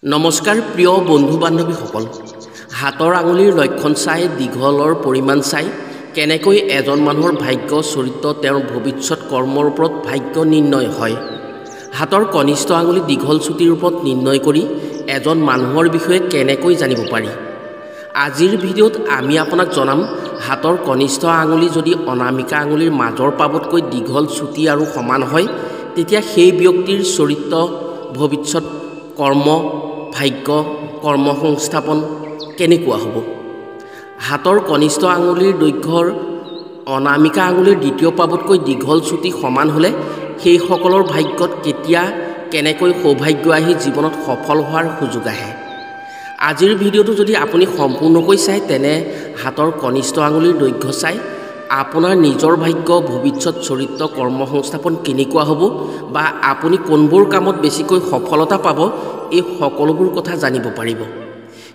নমস্কাৰ প্ৰিয় বন্ধু বান্ধৱীসকল হাতৰ আঙুলিৰ লক্ষণ চাই দীঘলৰ পৰিমাণ চাই কেনেকৈ এজন মানুহৰ ভাগ্য চৰিত্ৰ তেওঁৰ ভৱিষ্যত কৰ্মৰ ওপৰত ভাগ্য নিৰ্ণয় হয় হাতৰ কনিষ্ঠ আঙুলি দীঘল চুটিৰ ওপৰত নিৰ্ণয় কৰি এজন মানুহৰ বিষয়ে কেনেকৈ জানিব পাৰি আজিৰ ভিডিঅ'ত আমি আপোনাক জনাম হাতৰ কনিষ্ঠ আঙুলি যদি অনামিকা আঙুলিৰ মাজৰ পাবতকৈ দীঘল চুটি আৰু সমান হয় তেতিয়া সেই ব্যক্তিৰ চৰিত্ৰ ভৱিষ্যত কৰ্ম ভাগ্য কৰ্ম সংস্থাপন কেনেকুৱা হ'ব হাতৰ কনিষ্ঠ আঙুলিৰ দৈৰ্ঘ্যৰ অনামিকা আঙুলিৰ দ্বিতীয় পাবতকৈ দীঘল চুটি সমান হ'লে সেই সকলৰ ভাগ্যত কেতিয়া কেনেকৈ সৌভাগ্য আহি জীৱনত সফল হোৱাৰ সুযোগ আহে আজিৰ ভিডিঅ'টো যদি আপুনি সম্পূৰ্ণকৈ চাই তেনে হাতৰ কনিষ্ঠ আঙুলিৰ দৈৰ্ঘ্য চাই আপোনাৰ নিজৰ ভাগ্য ভৱিষ্যত চৰিত্ৰ কৰ্ম সংস্থাপন কেনেকুৱা হ'ব বা আপুনি কোনবোৰ কামত বেছিকৈ সফলতা পাব এই সকলোবোৰ কথা জানিব পাৰিব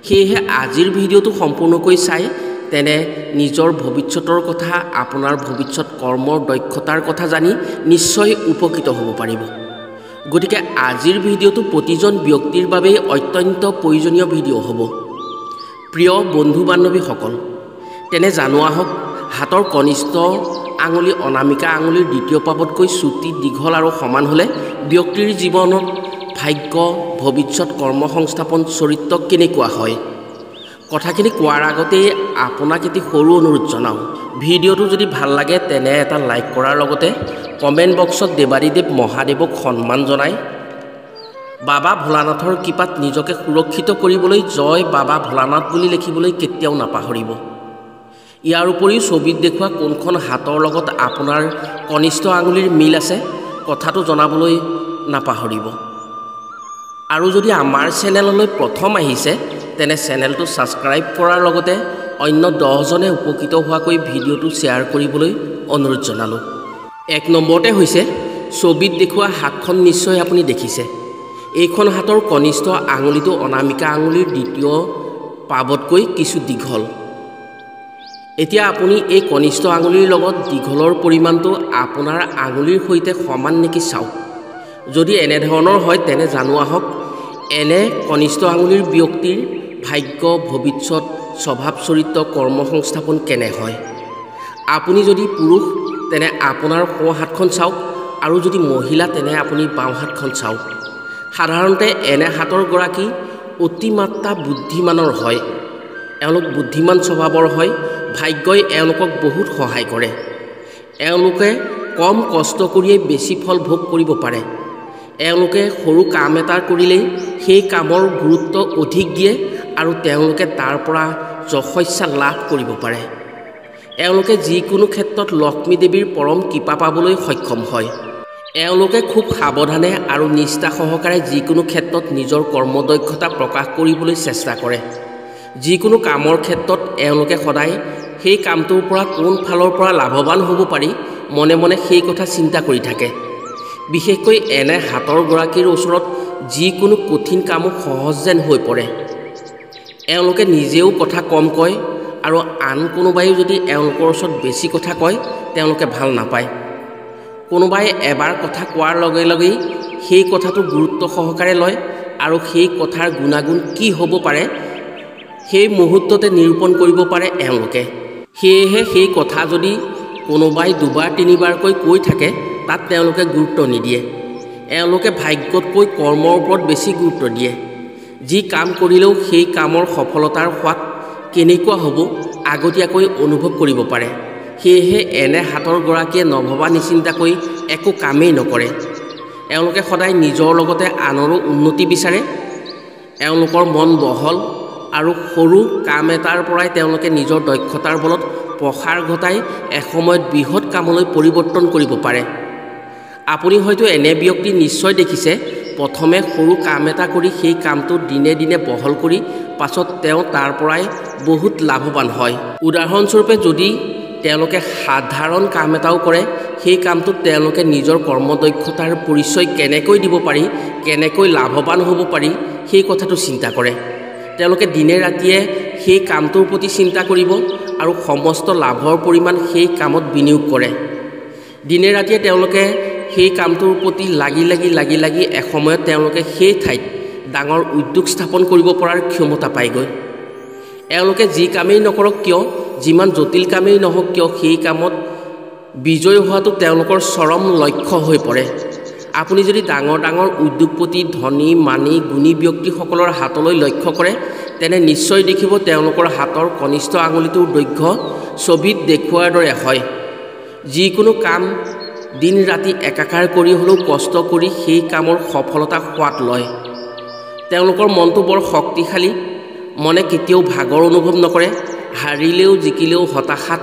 সেয়েহে আজিৰ ভিডিঅ'টো সম্পূৰ্ণকৈ চাই তেনে নিজৰ ভৱিষ্যতৰ কথা আপোনাৰ ভৱিষ্যত কৰ্মৰ দক্ষতাৰ কথা জানি নিশ্চয় উপকৃত হ'ব পাৰিব গতিকে আজিৰ ভিডিঅ'টো প্ৰতিজন ব্যক্তিৰ বাবে অত্যন্ত প্ৰয়োজনীয় ভিডিঅ' হ'ব প্ৰিয় বন্ধু বান্ধৱীসকল তেনে জানোৱা হওক হাতৰ কনিষ্ঠ আঙুলি অনামিকা আঙুলিৰ দ্বিতীয় পাবতকৈ চুটি দীঘল আৰু সমান হ'লে ব্যক্তিৰ জীৱনত ভাগ্য ভৱিষ্যত কৰ্ম সংস্থাপন চৰিত্ৰ কেনেকুৱা হয় কথাখিনি কোৱাৰ আগতেই আপোনাক এটি সৰু অনুৰোধ জনাওঁ ভিডিঅ'টো যদি ভাল লাগে তেনে এটা লাইক কৰাৰ লগতে কমেণ্ট বক্সত দেৱাদিদেৱ মহাদেৱক সন্মান জনাই বাবা ভোলানাথৰ কৃপাত নিজকে সুৰক্ষিত কৰিবলৈ জয় বাবা ভোলানাথ বুলি লিখিবলৈ কেতিয়াও নাপাহৰিব ইয়াৰ উপৰিও ছবিত দেখুওৱা কোনখন হাতৰ লগত আপোনাৰ কনিষ্ঠ আঙুলিৰ মিল আছে কথাটো জনাবলৈ নাপাহৰিব আৰু যদি আমাৰ চেনেললৈ প্ৰথম আহিছে তেনে চেনেলটো ছাবস্ক্ৰাইব কৰাৰ লগতে অন্য 10 জনে উপকৃত হোৱাকৈ ভিডিঅ'টো শ্বেয়াৰ কৰিবলৈ অনুৰোধ জনালোঁ এক নম্বৰতে হৈছে ছবিত দেখুওৱা হাতখন নিশ্চয় আপুনি দেখিছে এইখন হাতৰ কনিষ্ঠ আঙুলিটো অনামিকা আঙুলিৰ দ্বিতীয় পাবতকৈ কিছু দীঘল এতিয়া আপুনি এই কনিষ্ঠ আঙুলিৰ লগত দীঘলৰ পৰিমাণটো আপোনাৰ আঙুলিৰ সৈতে সমান নেকি চাওক যদি এনে ধৰণৰ হয় তেনে জানোৱা হওক এনে কনিষ্ঠ আঙুলিৰ ব্যক্তিৰ ভাগ্য ভৱিষ্যত স্বভাৱ চৰিত্ৰ কৰ্ম সংস্থাপন কেনে হয় আপুনি যদি পুৰুষ তেনে আপোনাৰ সোঁ হাতখন চাওক আৰু যদি মহিলা তেনে আপুনি বাওঁ হাতখন চাওক সাধাৰণতে এনে হাতৰ গৰাকী অতিমাত্ৰা বুদ্ধিমানৰ হয় এওঁলোক বুদ্ধিমান স্বভাৱৰ হয় ভাগ্যই এওঁলোকক বহুত সহায় কৰে এওঁলোকে কম কষ্ট কৰিয়েই বেছি ফল ভোগ কৰিব পাৰে এওঁলোকে সৰু কাম এটা কৰিলেই সেই কামৰ গুৰুত্ব অধিক দিয়ে আৰু তেওঁলোকে তাৰ পৰা যশস্যা লাভ কৰিব পাৰে এওঁলোকে যিকোনো ক্ষেত্ৰত লক্ষ্মী দেৱীৰ পৰম কৃপা পাবলৈ সক্ষম হয় এওঁলোকে খুব সাৱধানে আৰু নিষ্ঠা সহকাৰে যিকোনো ক্ষেত্ৰত নিজৰ কৰ্মদক্ষতা প্ৰকাশ কৰিবলৈ চেষ্টা কৰে যিকোনো কামৰ ক্ষেত্ৰত এওঁলোকে সদায় সেই কামটোৰ পৰা কোন ফালৰ পৰা লাভৱান হ'ব পাৰি মনে মনে সেই কথা চিন্তা কৰি থাকে বিশেষকৈ এনে হাতৰ গৰাকীৰ ওচৰত যিকোনো কঠিন কামো সহজ যেন হৈ পৰে এওঁলোকে নিজেও কথা কম কয় আৰু আন কোনোবাই যদি এওঁলোকৰ ওচৰত বেছি কথা কয় তেওঁলোকে ভাল নাপায় কোনোবাই এবাৰ কথা কোৱাৰ লগে লগেই সেই কথাটো গুৰুত্ব সহকাৰে লয় আৰু সেই কথাৰ গুণাগুণ কি হ'ব পাৰে সেই মুহূৰ্ততে নিৰূপণ কৰিব পাৰে এওঁলোকে সেয়েহে সেই কথা যদি কোনোবাই দুবাৰ তিনিবাৰকৈ কৈ থাকে তাত তেওঁলোকে গুৰুত্ব নিদিয়ে এওঁলোকে ভাগ্যতকৈ কৰ্মৰ ওপৰত বেছি গুৰুত্ব দিয়ে যি কাম কৰিলেও সেই কামৰ সফলতাৰ সোৱাদ কেনেকুৱা হ'ব আগতীয়াকৈ অনুভৱ কৰিব পাৰে সেয়েহে এনে হাতৰ গৰাকীয়ে নভবা নিচিন্তাকৈ একো কামেই নকৰে এওঁলোকে সদায় নিজৰ লগতে আনৰো উন্নতি বিচাৰে এওঁলোকৰ মন বহল আৰু সৰু কাম এটাৰ পৰাই তেওঁলোকে নিজৰ দক্ষতাৰ বলত প্ৰসাৰ ঘটাই এসময়ত বৃহৎ কামলৈ পৰিৱৰ্তন কৰিব পাৰে আপুনি হয়তো এনে ব্যক্তি নিশ্চয় দেখিছে প্ৰথমে সৰু কাম এটা কৰি সেই কামটো দিনে দিনে বহল কৰি পাছত তেওঁ তাৰ পৰাই বহুত লাভৱান হয় উদাহৰণস্বৰূপে যদি তেওঁলোকে সাধাৰণ কাম এটাও কৰে সেই কামটোত তেওঁলোকে নিজৰ কৰ্মদক্ষতাৰ পৰিচয় কেনেকৈ দিব পাৰি কেনেকৈ লাভৱান হ'ব পাৰি সেই কথাটো চিন্তা কৰে তেওঁলোকে দিনে ৰাতিয়ে সেই কামটোৰ প্ৰতি চিন্তা কৰিব আৰু সমস্ত লাভৰ পৰিমাণ সেই কামত বিনিয়োগ কৰে দিনে ৰাতিয়ে তেওঁলোকে সেই কামটোৰ প্ৰতি লাগি এসময়ত তেওঁলোকে সেই ঠাইত ডাঙৰ উদ্যোগ স্থাপন কৰিব পৰাৰ ক্ষমতা পায়গৈ। এওঁলোকে যি কামেই নকৰক কিয়, যিমান জটিল কামেই নহওক কিয়, সেই কামত বিজয়ী হোৱাটো তেওঁলোকৰ চৰম লক্ষ্য হৈ পৰে। আপুনি যদি ডাঙৰ ডাঙৰ উদ্যোগপতি, ধনী, মানি, গুণী ব্যক্তিসকলৰ হাতলৈ লক্ষ্য কৰে, তেনে নিশ্চয় দেখিব তেওঁলোকৰ হাতৰ কনিষ্ঠ আঙুলিটোৰ দৈৰ্ঘ্য ছবিত দেখুওৱাৰ দৰে হয়। যিকোনো কাম দিন ৰাতি একাকাৰ কৰি হ'লেও কষ্ট কৰি সেই কামৰ সফলতা সোৱাদ লয়। তেওঁলোকৰ মনটো বৰ শক্তিশালী, মনে কেতিয়াও ভাগৰ অনুভৱ নকৰে। হাৰিলেও জিকিলেও হতাশাত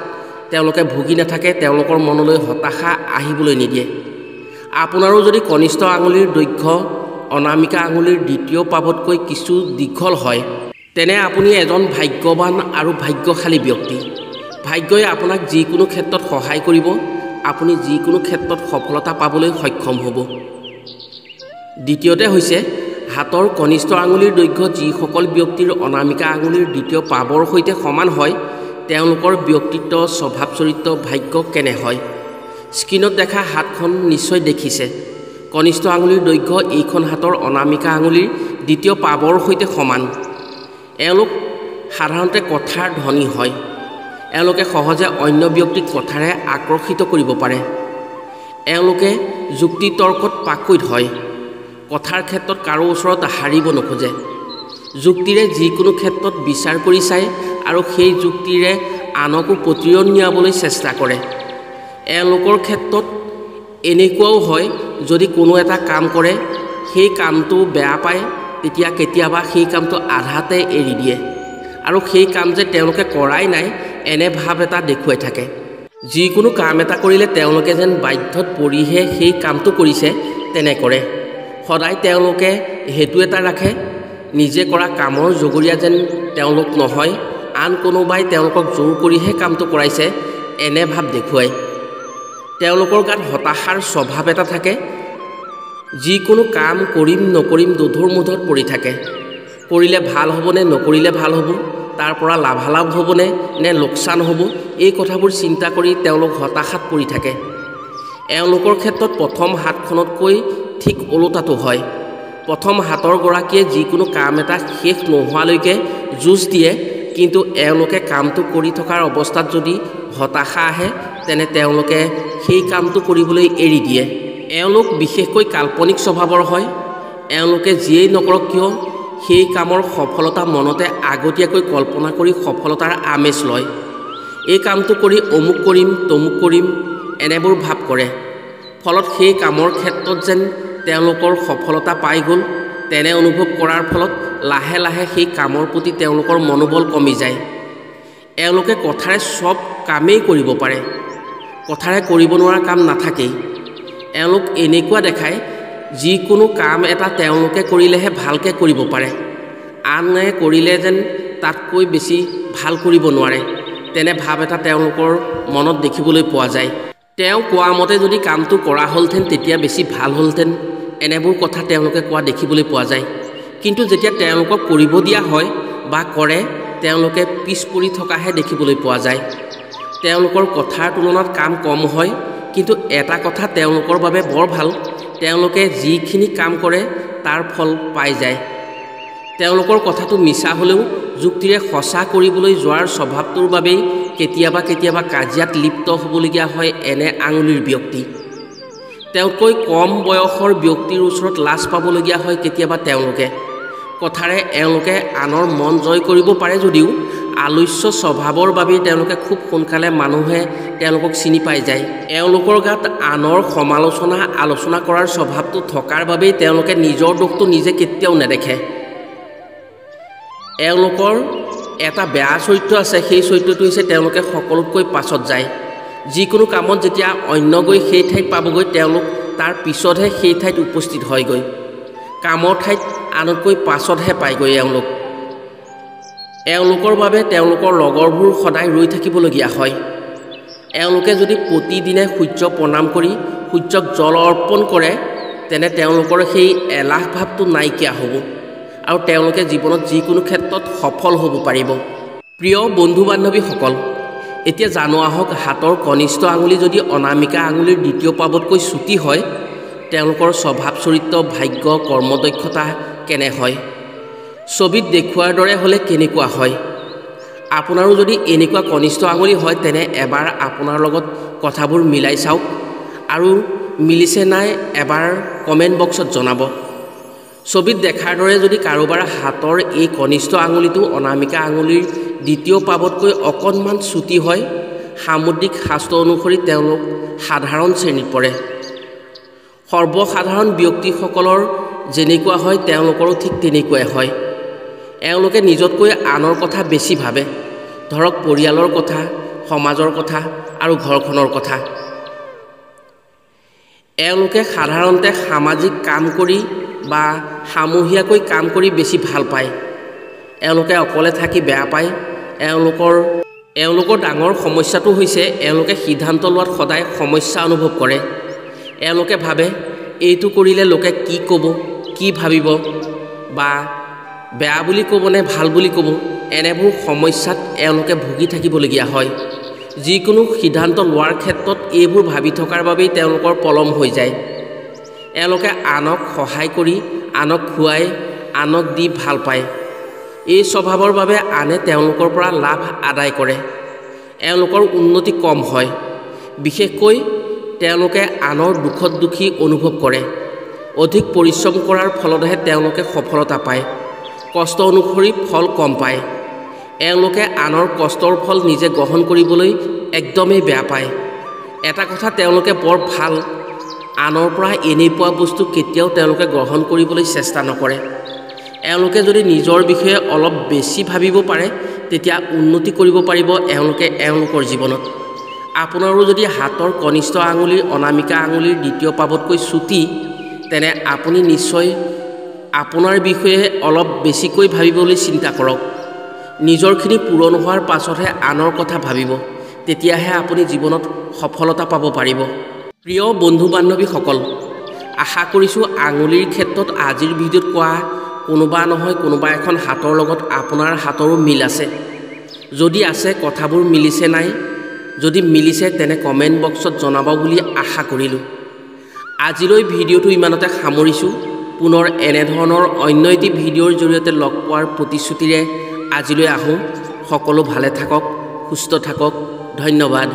তেওঁলোকে ভুগি নাথাকে, তেওঁলোকৰ মনলৈ হতাশা আহিবলৈ নিদিয়ে। আপোনাৰো যদি কনিষ্ঠ আঙুলিৰ দৈৰ্ঘ্য অনামিকা আঙুলিৰ দ্বিতীয় পাৱতকৈ কিছু দীঘল হয়, তেনে আপুনি এজন ভাগ্যৱান আৰু ভাগ্যশালী ব্যক্তি। ভাগ্যই আপোনাক যিকোনো ক্ষেত্ৰত সহায় কৰিব, আপুনি যিকোনো ক্ষেত্ৰত সফলতা পাবলৈ সক্ষম হ'ব। দ্বিতীয়তে হৈছে হাতৰ কনিষ্ঠ আঙুলিৰ দৈৰ্ঘ্য যিসকল ব্যক্তিৰ অনামিকা আঙুলিৰ দ্বিতীয় পাৱৰ সৈতে সমান হয়, তেওঁলোকৰ ব্যক্তিত্ব, স্বভাৱ চৰিত্ৰ, ভাগ্য কেনে হয়। স্ক্ৰীণত দেখা হাতখন নিশ্চয় দেখিছে। কনিষ্ঠ আঙুলিৰ দৈৰ্ঘ্য এইখন হাতৰ অনামিকা আঙুলিৰ দ্বিতীয় পাৱৰ সৈতে সমান। এওঁলোক সাধাৰণতে কথাৰ ধনী হয়। এওঁলোকে সহজে অন্য ব্যক্তিক কথাৰে আকৰ্ষিত কৰিব পাৰে। এওঁলোকে যুক্তি তৰ্কত পাকৈত হয়। কথাৰ ক্ষেত্ৰত কাৰো ওচৰত হাৰিব নোখোজে। যুক্তিৰে যিকোনো ক্ষেত্ৰত বিচাৰ কৰি চায় আৰু সেই যুক্তিৰে আনকো প্ৰতিৰোধ নিয়াবলৈ চেষ্টা কৰে। এওঁলোকৰ ক্ষেত্ৰত এনেকুৱাও হয়, যদি কোনো এটা কাম কৰে, সেই কামটো বেয়া পায়, তেতিয়া কেতিয়াবা সেই কামটো আধাতে এৰি দিয়ে আৰু সেই কাম যে তেওঁলোকে কৰাই নাই এনে ভাৱ এটা দেখুৱাই থাকে। যিকোনো কাম এটা কৰিলে তেওঁলোকে যেন বাধ্যত পৰিহে সেই কামটো কৰিছে তেনে কৰে। সদায় তেওঁলোকে হেতু এটা ৰাখে, নিজে কৰা কামৰ জগৰীয়া যেন তেওঁলোক নহয়, আন কোনোবাই তেওঁলোকক জোৰ কৰিহে কামটো কৰাইছে এনে ভাৱ দেখুৱায়। তেওঁলোকৰ গাত হতাশাৰ স্বভাৱ এটা থাকে। যিকোনো কাম কৰিম নকৰিম দোধোৰ মোধত পৰি থাকে। কৰিলে ভাল হ'বনে, নকৰিলে ভাল হ'ব, তাৰ পৰা লাভালাভ হ'বনে নে লোকচান হ'ব, এই কথাবোৰ চিন্তা কৰি তেওঁলোক হতাশাত পৰি থাকে। এওঁলোকৰ ক্ষেত্ৰত প্ৰথম হাতখনতকৈ ঠিক ওলোটাটো হয়। প্ৰথম হাতৰ গৰাকীয়ে যিকোনো কাম এটা শেষ নোহোৱালৈকে যুঁজ দিয়ে, কিন্তু এওঁলোকে কামটো কৰি থকাৰ অৱস্থাত যদি হতাশা আহে, তেনে তেওঁলোকে সেই কামটো কৰিবলৈ এৰি দিয়ে। এওঁলোক বিশেষকৈ কাল্পনিক স্বভাৱৰ হয়। এওঁলোকে যিয়েই নকৰক কিয়, সেই কামৰ সফলতা মনতে আগতীয়াকৈ কল্পনা কৰি সফলতাৰ আমেজ লয়। এই কামটো কৰি অমুক কৰিম, তমুক কৰিম এনেবোৰ ভাৱ কৰে। ফলত সেই কামৰ ক্ষেত্ৰত যেন তেওঁলোকৰ সফলতা পাই গ'ল তেনে অনুভৱ কৰাৰ ফলত লাহে লাহে সেই কামৰ প্ৰতি তেওঁলোকৰ মনোবল কমি যায়। এওঁলোকে কথাৰে চব কামেই কৰিব পাৰে, কথাৰে কৰিব নোৱাৰা কাম নাথাকেই। এওঁলোক এনেকুৱা দেখায়, যিকোনো কাম এটা তেওঁলোকে কৰিলেহে ভালকৈ কৰিব পাৰে, আনে কৰিলে যেন তাতকৈ বেছি ভাল কৰিব নোৱাৰে, তেনে ভাৱ এটা তেওঁলোকৰ মনত দেখিবলৈ পোৱা যায়। তেওঁ কোৱা মতে যদি কামটো কৰা হ'লহেঁতেন তেতিয়া বেছি ভাল হ'লহেঁতেন, এনেবোৰ কথা তেওঁলোকে কোৱা দেখিবলৈ পোৱা যায়। কিন্তু যেতিয়া তেওঁলোকক কৰিব দিয়া হয় বা কৰে, তেওঁলোকে পিছ পৰি থকাহে দেখিবলৈ পোৱা যায়। তেওঁলোকৰ কথাৰ তুলনাত কাম কম হয়, কিন্তু এটা কথা তেওঁলোকৰ বাবে বৰ ভাল, তেওঁলোকে যিখিনি কাম কৰে তাৰ ফল পাই যায়। তেওঁলোকৰ কথাটো মিছা হ'লেও যুক্তিৰে সঁচা কৰিবলৈ যোৱাৰ স্বভাৱটোৰ বাবেই কেতিয়াবা কেতিয়াবা কাজিয়াত লিপ্ত হ'বলগীয়া হয় এনে আঙুলিৰ ব্যক্তি। তেওঁতকৈ কম বয়সৰ ব্যক্তিৰ ওচৰত লাজ পাবলগীয়া হয় কেতিয়াবা তেওঁলোকে। কথাৰে এওঁলোকে আনৰ মন জয় কৰিব পাৰে যদিও আলস্য স্বভাৱৰ বাবেই তেওঁলোকে খুব সোনকালে মানুহে তেওঁলোকক চিনি পাই যায়। এওঁলোকৰ গাত আনৰ সমালোচনা আলোচনা কৰাৰ স্বভাৱটো থকাৰ বাবেই তেওঁলোকে নিজৰ দোষটো নিজে কেতিয়াও নেদেখে। এওঁলোকৰ এটা বেয়া চৰিত্ৰ আছে, সেই চৰিত্ৰটো হৈছে তেওঁলোকে সকলোতকৈ পাছত যায়। যিকোনো কামত যেতিয়া অন্য গৈ সেই ঠাইত পাবগৈ, তেওঁলোক তাৰ পিছতহে সেই ঠাইত উপস্থিত হয়গৈ। কামৰ ঠাইত আনতকৈ পাছতহে পায়গৈ এওঁলোক। এওঁলোকৰ বাবে তেওঁলোকৰ লগৰবোৰ সদায় ৰৈ থাকিবলগীয়া হয়। এওঁলোকে যদি প্ৰতিদিনে সূৰ্য প্ৰণাম কৰি সূৰ্যক জল অৰ্পণ কৰে, তেনে তেওঁলোকৰ সেই এলাহ ভাৱটো নাইকিয়া হ'ব আৰু তেওঁলোকে জীৱনত যিকোনো ক্ষেত্ৰত সফল হ'ব পাৰিব। প্ৰিয় বন্ধু বান্ধৱীসকল, এতিয়া জানো আহক, হাতৰ কনিষ্ঠ আঙুলি যদি অনামিকা আঙুলিৰ দ্বিতীয় পাৱতকৈ চুটি হয়, তেওঁলোকৰ স্বভাৱ চৰিত্ৰ, ভাগ্য, কৰ্মদক্ষতা কেনে হয় ছবিত দেখুৱাৰ দৰে হ'লে কেনেকুৱা হয় আপোনাৰো যদি এনেকুৱা কনিষ্ঠ আঙুলি হয় তেনে এবাৰ আপোনাৰ লগত কথাবোৰ মিলাই চাওক আৰু মিলিছে নাই এবাৰ কমেণ্ট বক্সত জনাব ছবিত দেখাৰ দৰে যদি কাৰোবাৰ হাতৰ এই কনিষ্ঠ আঙুলিটো অনামিকা আঙুলিৰ দ্বিতীয় পাবতকৈ অকণমান চুটি হয় সামুদ্ৰিক শাস্ত্ৰ অনুসৰি তেওঁলোক সাধাৰণ শ্ৰেণীত পৰে সৰ্বসাধাৰণ ব্যক্তিসকলৰ যেনেকুৱা হয় তেওঁলোকৰো ঠিক তেনেকুৱাই হয় এওঁলোকে নিজতকৈ আনৰ কথা বেছি ভাবে ধৰক পৰিয়ালৰ কথা সমাজৰ কথা আৰু ঘৰখনৰ কথা এওঁলোকে সাধাৰণতে সামাজিক কাম কৰি বা সামূহিয়াকৈ কাম কৰি বেছি ভাল পায় এওঁলোকে অকলে থাকি বেয়া পায় এওঁলোকৰ ডাঙৰ সমস্যাটো হৈছে এওঁলোকে সিদ্ধান্ত লোৱাত সদায় সমস্যা অনুভৱ কৰে এওঁলোকে ভাবে এইটো কৰিলে লোকে কি ক'ব কি ভাবিব বা বেয়া বুলি ক'ব নে ভাল বুলি ক'ব এনেবোৰ সমস্যাত এওঁলোকে ভুগি থাকিবলগীয়া হয় যিকোনো সিদ্ধান্ত লোৱাৰ ক্ষেত্ৰত এইবোৰ ভাবি থকাৰ বাবেই তেওঁলোকৰ পলম হৈ যায় এওঁলোকে আনক সহায় কৰি আনক খুৱাই আনক দি ভাল পায় এই স্বভাৱৰ বাবে আনে তেওঁলোকৰ পৰা লাভ আদায় কৰে এওঁলোকৰ উন্নতি কম হয় বিশেষকৈ তেওঁলোকে আনৰ দুখত দুখী অনুভৱ কৰে অধিক পৰিশ্ৰম কৰাৰ ফলতহে তেওঁলোকে সফলতা পায় কষ্ট অনুসৰি ফল কম পায় এওঁলোকে আনৰ কষ্টৰ ফল নিজে গ্ৰহণ কৰিবলৈ একদমেই বেয়া পায় এটা কথা তেওঁলোকে বৰ ভাল আনৰ পৰা এনেই পোৱা বস্তু কেতিয়াও তেওঁলোকে গ্ৰহণ কৰিবলৈ চেষ্টা নকৰে এওঁলোকে যদি নিজৰ বিষয়ে অলপ বেছি ভাবিব পাৰে তেতিয়া উন্নতি কৰিব পাৰিব এওঁলোকে এওঁলোকৰ জীৱনত আপোনাৰো যদি হাতৰ কনিষ্ঠ আঙুলিৰ অনামিকা আঙুলিৰ দ্বিতীয় পাবতকৈ চুটি তেনে আপুনি নিশ্চয় আপোনাৰ বিষয়ে অলপ বেছিকৈ ভাবিবলৈ চিন্তা কৰক নিজৰখিনি পূৰণ হোৱাৰ পাছতহে আনৰ কথা ভাবিব তেতিয়াহে আপুনি জীৱনত সফলতা পাব পাৰিব প্ৰিয় বন্ধু বান্ধৱীসকল আশা কৰিছোঁ আঙুলিৰ ক্ষেত্ৰত আজিৰ ভিডিঅ'ত কোৱা কোনোবা নহয় কোনোবা এখন হাতৰ লগত আপোনাৰ হাতৰো মিল আছে যদি আছে কথাবোৰ মিলিছে নাই যদি মিলিছে তেনে কমেণ্ট বক্সত জনাব বুলি আশা কৰিলোঁ আজিলৈ ভিডিঅ'টো ইমানতে সামৰিছোঁ পুনৰ এনেধৰণৰ অন্য এটি ভিডিঅ'ৰ জৰিয়তে লগ পোৱাৰ প্ৰতিশ্ৰুতিৰে আজিলৈ আহোঁ সকলো ভালে থাকক সুস্থ থাকক ধন্যবাদ।